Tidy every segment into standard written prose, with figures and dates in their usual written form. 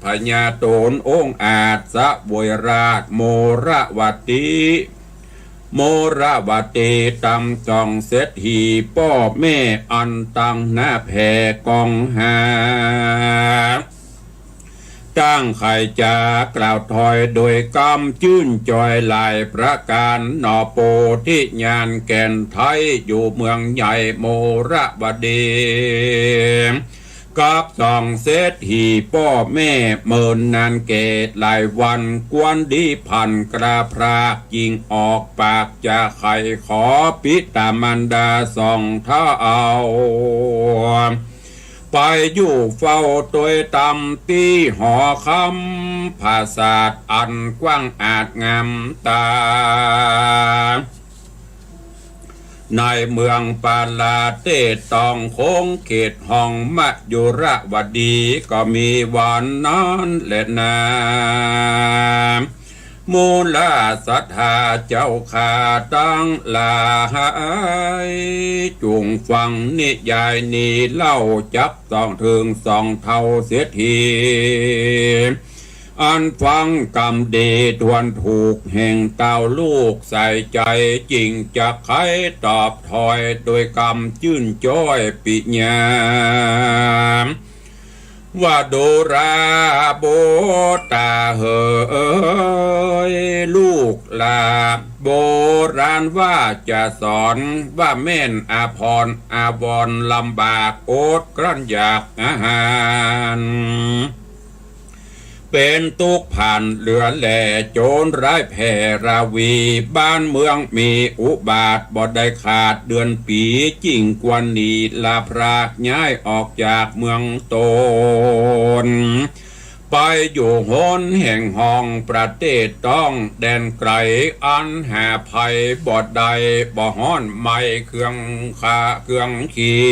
พญาโตนองค์อาจสะบวยราชโมระวัติโมระวัติตำจองเศรษฐีป้อแม่อันตังหน้าแผ่กองหาตั้งไข่จากล่าวถอยโดยกำจื้นจอยลายประการนอโปธิญาณแก่นไทยอยู่เมืองใหญ่โมระวดีกับสองเศรษฐีป้อแม่เมินนานเกตหลายวันกวนดีพันกระพรากยิงออกปากจะไข่ขอปิตามันดาสองเท้าเอาไปอยู่เฝ้าตัวตำตีหอคำภาษาอันกว้างอาจงามตาในเมืองปาลาเตตองโค้งเขตห้องมะยุระวดีก็มีวันนั้นและนามูลาสัทธาเจ้าขาตั้งลาหายจุงฟังนิยายนี้เล่าจับต้องถึงสองเท่าเสียทีอันฟังกำดีทวนถูกแห่งเต้าลูกใส่ใจจริงจะใครตอบถอยโดยกำจื่นจ้อยปิญาว่าโดราโบตาเฮยลูกลาโบราณว่าจะสอนว่าแม่นอาพรอาวรลำบากโอดกลั้นอยากอาหารเป็นตุกผ่านเหลือแหล่โจรร้ายแผ่ราวีบ้านเมืองมีอุบาทบ่ได้ขาดเดือนปียิ่งกว่านี้ลาพรากย้ายออกจากเมืองตนไปอยู่โหนแห่งห้องประเทศต้องแดนไกลอันหาภัยบ่ใดบ่ฮ้อนไม่เครื่องขาเครื่องขี่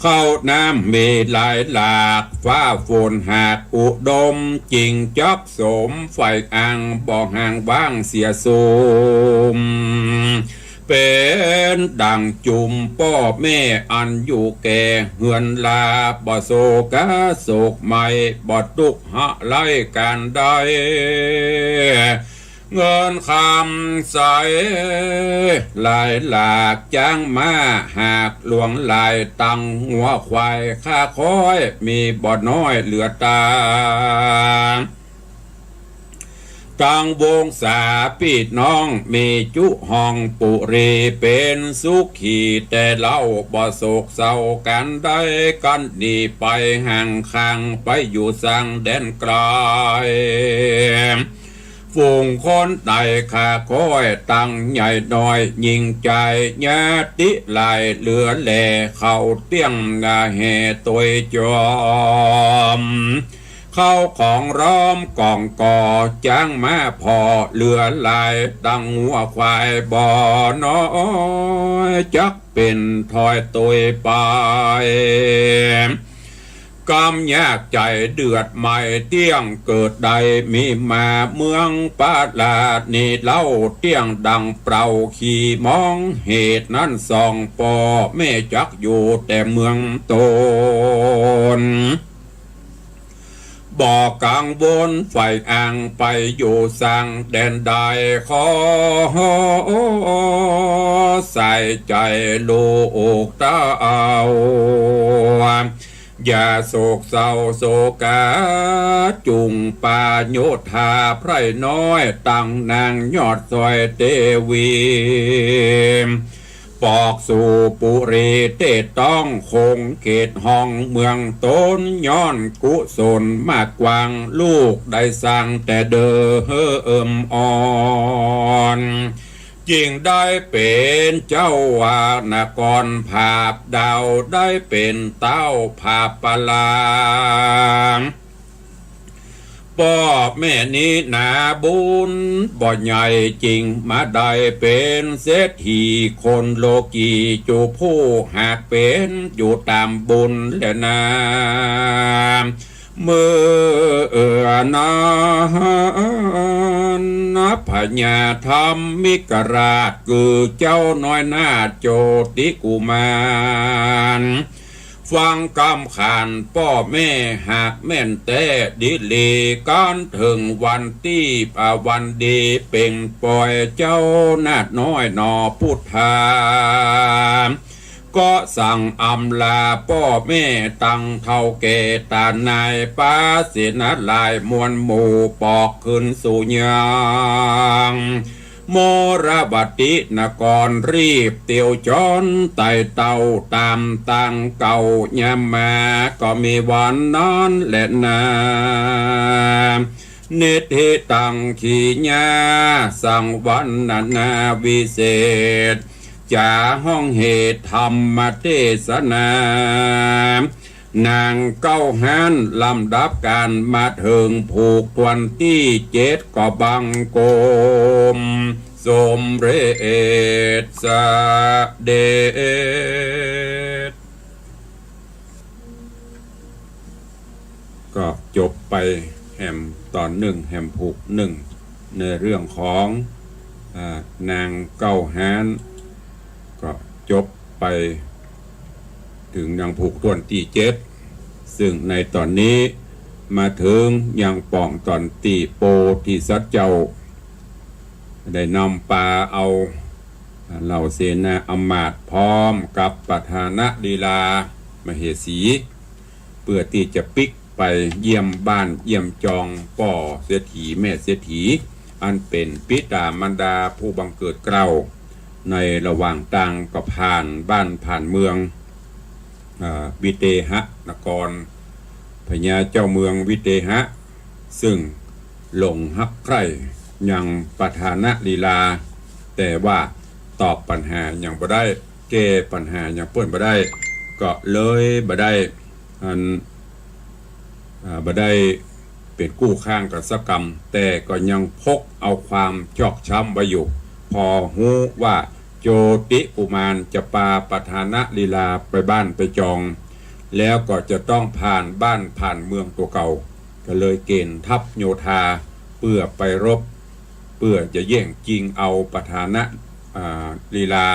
เข้าน้ำมีหลายหลากฟ้าฝนหากอุดมจริงจับสมไฟอ่างบ่ห่างบ้างเสียสูมเป็นดังจุ่มป้อแม่อันอยู่แก่เหือนลาบ่โศกะโศกไม่บ่ทุกข์หะไล่การได้เงินคำใสลายหลากจ้างมาหากหลวงลายตังหัวควายข้าคอยมีบ่อน้อยเหลือตาตังวงสาปีดน้องมีจุห้องปุรีเป็นสุขีแต่เล่าบ่โศกเศร้ากันได้กันนี่ไปห่างข้างไปอยู่สังแดนไกลฝูงคนใดขาคอยตั้งใหญ่น้อยยิงใจญาติลายเหลือแหล่เข้าเตี้ยงงาแห่ตัวจอมเข้าของร้อมกองก่อจ้างมาพอเหลือลายตั้งหัวควายบ่อน้อยจักเป็นถอยตัวไปกำยากใจเดือดไม่เตี้ยงเกิดใดมีมาเมืองปาลาดนี่เล่าเตี้ยงดังเปล่าขี่มองเหตุนั้นสองปอแม่จักอยู่แต่เมืองตนบอกกลางบนไฟอ่างไปอยู่สั่งแดนใดขอใส่ใจลูกตาเอาอย่าโศกเศร้าโศกาจุงปาโยธาไพรน้อยตั้งนางยอดซอยเตวีปอกสู่ปุรีเตต้องคงเขตห้องเมืองต้นย้อนกุศลมากกวางลูกได้สั่งแต่เดิมอ่อนยิ่งได้เป็นเจ้าวานกรภาพดาวได้เป็นเต้าภาพปลาพ่อแม่นี้นาบุญบ่ใหญ่จริงมาได้เป็นเศรษฐีคนโลกีจูผู้หากเป็นอยู่ตามบุญและนาเมื่อนพญาธรรมิกราชคือเจ้าน้อยหน้าโจติกุมาร ฟังกำขานพ่อแม่หากแม่นแต่ดิลีการถึงวันที่วันดีเป็นปล่อยเจ้านาดน้อยหนอพุทธาก็สั่งอำลาพ่อแม่ตั้งเท่าเกตานายป้าเสนาลายมวลหมู่ปอกขึ้นสู่ยังโมระบัตินกรรีบเตียวจอนไต่เต่าตามตั้งเก่ายามมาก็มีวันนั้นแหละนาเนติตังขีญาสังวันนาวิเศษจาห้องเหตุธรรมเทศนานางเก้าหันลำดับการมาถึงผูกทวนที่เจ็ดก็บังโกมสมเรศสเดชก็จบไปแห่มตอนหนึ่งแห่มผูกหนึ่งในเรื่องของนางเก้าหันก็จบไปถึงนางผูกทวนที่เจ็ดซึ่งในตอนนี้มาถึงยังป่องตอนตีโปที่สัจเจ้าได้นำปลาเอาเหล่าเสนาอำมาตย์พร้อมกับประธานะลีลามเหสีเพื่อที่จะปิกไปเยี่ยมบ้านเยี่ยมจองป่อเศรษฐีแม่เศรษฐีอันเป็นปิตามารดาผู้บังเกิดเกล้าในระหว่างต่างก็ผ่านบ้านผ่านเมืองวิเตหะนครพญาเจ้าเมืองวิเตหะซึ่งหลงฮักใคร่ยังประธานะลีลาแต่ว่าตอบปัญหาอย่างบ่ได้แก้ปัญหาอย่างเปิ้นบ่ได้ก็เลยบ่ได้บ่ได้เป็นกู้ข้างกับสกรรมแต่ก็ยังพกเอาความชอกช้ำไว้อยู่พอฮู้ว่าโจติกุมารจะปาประธานะลีลาไปบ้านไปจองแล้วก็จะต้องผ่านบ้านผ่านเมืองตัวเก่าก็เลยเกณฑ์ทัพโยธาเพื่อไปรบเพื่อจะแย่งจริงเอาประธานะลีลา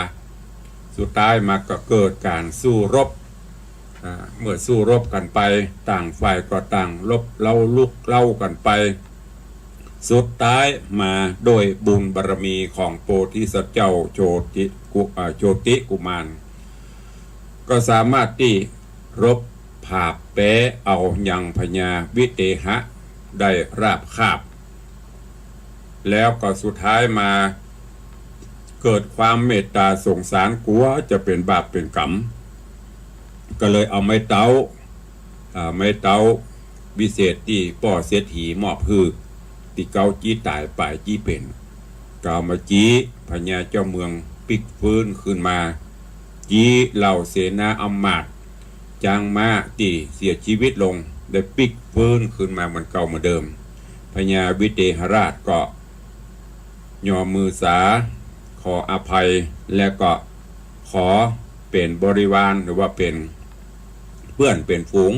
สุดท้ายมาก็เกิดการสู้รบเมื่อสู้รบกันไปต่างฝ่ายก็ต่างลบเล่าลุกเล่ากันไปสุดท้ายมาโดยบุญบารมีของโพธิสัตว์เจ้าโชติกุมารก็สามารถที่รบผาบแปะเอายังพญาวิเตหะได้ราบคาบแล้วก็สุดท้ายมาเกิดความเมตตาสงสารกลัวจะเป็นบาปเป็นกรรมก็เลยเอาไม้เต้าวิเศษที่ป่อเศรษฐีมอบฮือที่เกาจี้ตายป่ายจี้เป็นกาวมาจี้พญาเจ้าเมืองปิกฟื้นขึ้นมาจี้เหล่าเสนาอำมาตย์จางมาที่เสียชีวิตลงได้ปิกฟื้นขึ้นมาเหมือนเก่าเหมือนเดิมพญาวิเตหราชก็ยอมมือสาขออภัยและก็ขอเป็นบริวารหรือว่าเป็นเพื่อนเป็นฝูง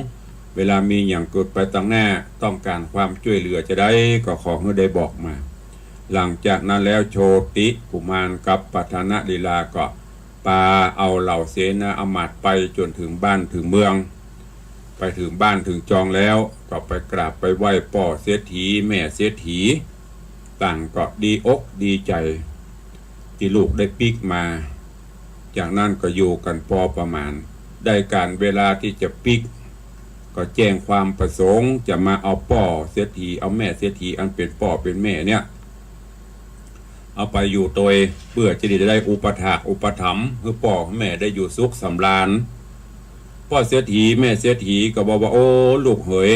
เวลามีอย่างเกิดไปตั้งหน้าต้องการความช่วยเหลือจะได้ก็ขอให้ได้บอกมาหลังจากนั้นแล้วโชติกุมารกับประธานะลีลาก็ปาเอาเหล่าเสนาอำมาตย์ไปจนถึงบ้านถึงเมืองไปถึงบ้านถึงจองแล้วก็ไปกราบไปไหว้ป่อเศรษฐีแม่เศรษฐีต่างก็ดีอกดีใจที่ลูกได้ปิกมาจากนั้นก็อยู่กันพอประมาณได้การเวลาที่จะปิกก็แจ้งความประสงค์จะมาเอาป่อเศรษฐีเอาแม่เศรษฐีอันเป็นป่อเป็นแม่เนี่ยเอาไปอยู่โดยเพื่อจะได้อุปถากอุปถัมภ์คือป่อแม่ได้อยู่สุขสำราญป่อเศรษฐีแม่เศรษฐีก็บอกว่าโอ้ลูกเหย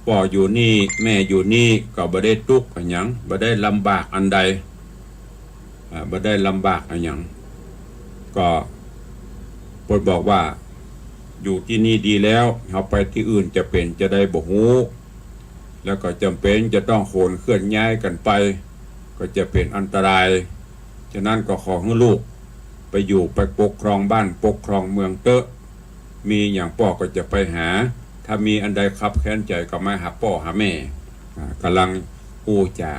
ป่ออยู่นี่แม่อยู่นี่ก็บ่ได้ทุกข์อันหยังบ่ได้ลำบากอันใดบ่ได้ลำบากอันหยังก็พระบอกว่าอยู่ที่นี่ดีแล้วเอาไปที่อื่นจะเป็นจะได้บ่ฮู้แล้วก็จำเป็นจะต้องโขนเคลื่อนย้ายกันไปก็จะเป็นอันตรายฉะนั้นก็ขอให้ลูกไปอยู่ไปปกครองบ้านปกครองเมืองเตอะมีอย่างพ่อก็จะไปหาถ้ามีอันใดขับแค้นใจก็มาหาพ่อหาแม่กำลังอู้จ่า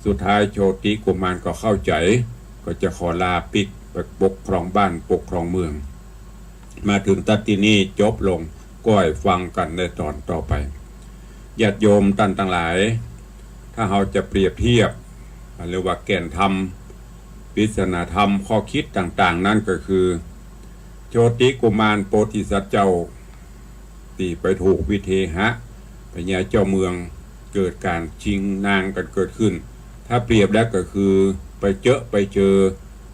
สุดท้ายโชติกุมารก็เข้าใจก็จะขอลาปิกไปปกครองบ้านปกครองเมือง มาถึงตัดที่นี้จบลงก้อยฟังกันในตอนต่อไปญาติโยมท่านทั้งหลายถ้าเราจะเปรียบเทียบหรือว่าแก่นธรรมปริศนาธรรมข้อคิดต่างๆนั่นก็คือโชติกุมารโพธิสัตว์เจ้าตีไปถูกวิเทหะพญาเจ้าเมืองเกิดการชิงนางกันเกิดขึ้นถ้าเปรียบแล้วก็คือไปเจอ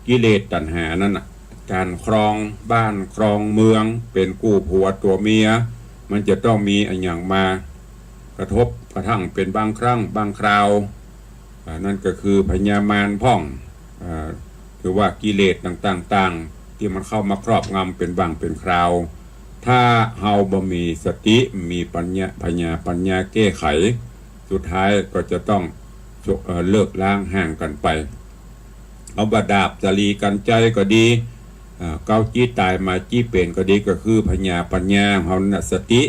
กิเลสตัณหานั่นน่ะการครองบ้านครองเมืองเป็นกู้ผัวตัวเมียมันจะต้องมีอันอย่างมากระทบกระทั่งเป็นบางครั้งบางคราวนั่นก็คือพญามารพ่องหรือว่ากิเลสต่างๆที่มันเข้ามาครอบงำเป็นบางเป็นคราวถ้าเฮาบ่มีสติมีปัญญาแก้ไขสุดท้ายก็จะต้องเลิกล้างห่างกันไปเอาบดาบสลีกันใจก็ดีเก้าจี้ตายมาจี้เป็นก็ดีก็คือปัญญาเฮาน่ะสติ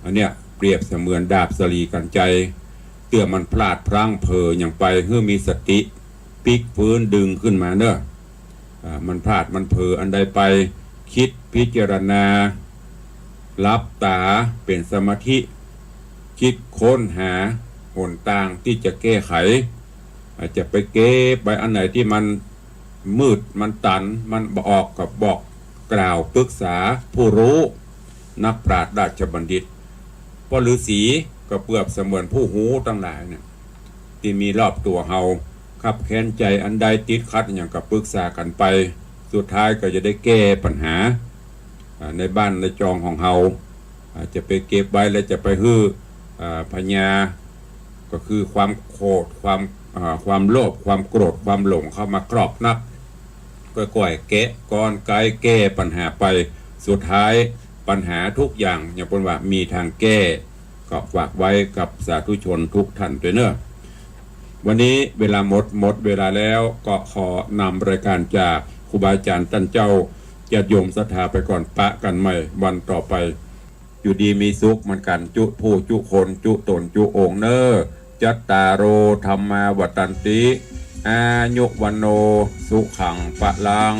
อันเนี้ยเปรียบเสมือนดาบสลีกันใจเตื่อมันพลาดพลั้งเผลออย่างไปเพื่อมีสติปิกฟื้นดึงขึ้นมาเนอะมันพลาดมันเผลออันใดไปคิดพิจารณารับตาเป็นสมาธิคิดค้นหาหนทางที่จะแก้ไขอาจจะไปเก็บไปอันไหนที่มันมืดมันตันมันบอกกับบอกกล่าวปรึกษาผู้รู้นักปราชญ์ราชบัณฑิตเพราะฤาษีก็เปรียบเสมือนผู้หูทั้งหลายเนี่ยที่มีรอบตัวเฮาขับแค้นใจอันใดติดขัดอย่างกับปรึกษากันไปสุดท้ายก็จะได้แก้ปัญหาในบ้านในจองของเฮาจะไปเก็บไว้แล้วจะไปฮื้อพญาก็คือความโกรธความโลภความโกรธความหลงเข้ามาครอบนักก็ก่อยแกะก้อนไกแก้ปัญหาไปสุดท้ายปัญหาทุกอย่างอย่างเป็นว่ามีทางแก้ก็ฝากไว้กับสาธุชนทุกท่านด้วยเนอะวันนี้เวลาหมดเวลาแล้วก็ขอนำรายการจากครูบาอาจารย์ท่านเจ้าญาติโยมศรัทธาไปก่อนปะกันใหม่วันต่อไปอยู่ดีมีสุขเหมือนกันจุผู้จุคนจุตนจุองเนอจัตตาโรธรรมาวัตันติอายุวันโนสุขังปะลัง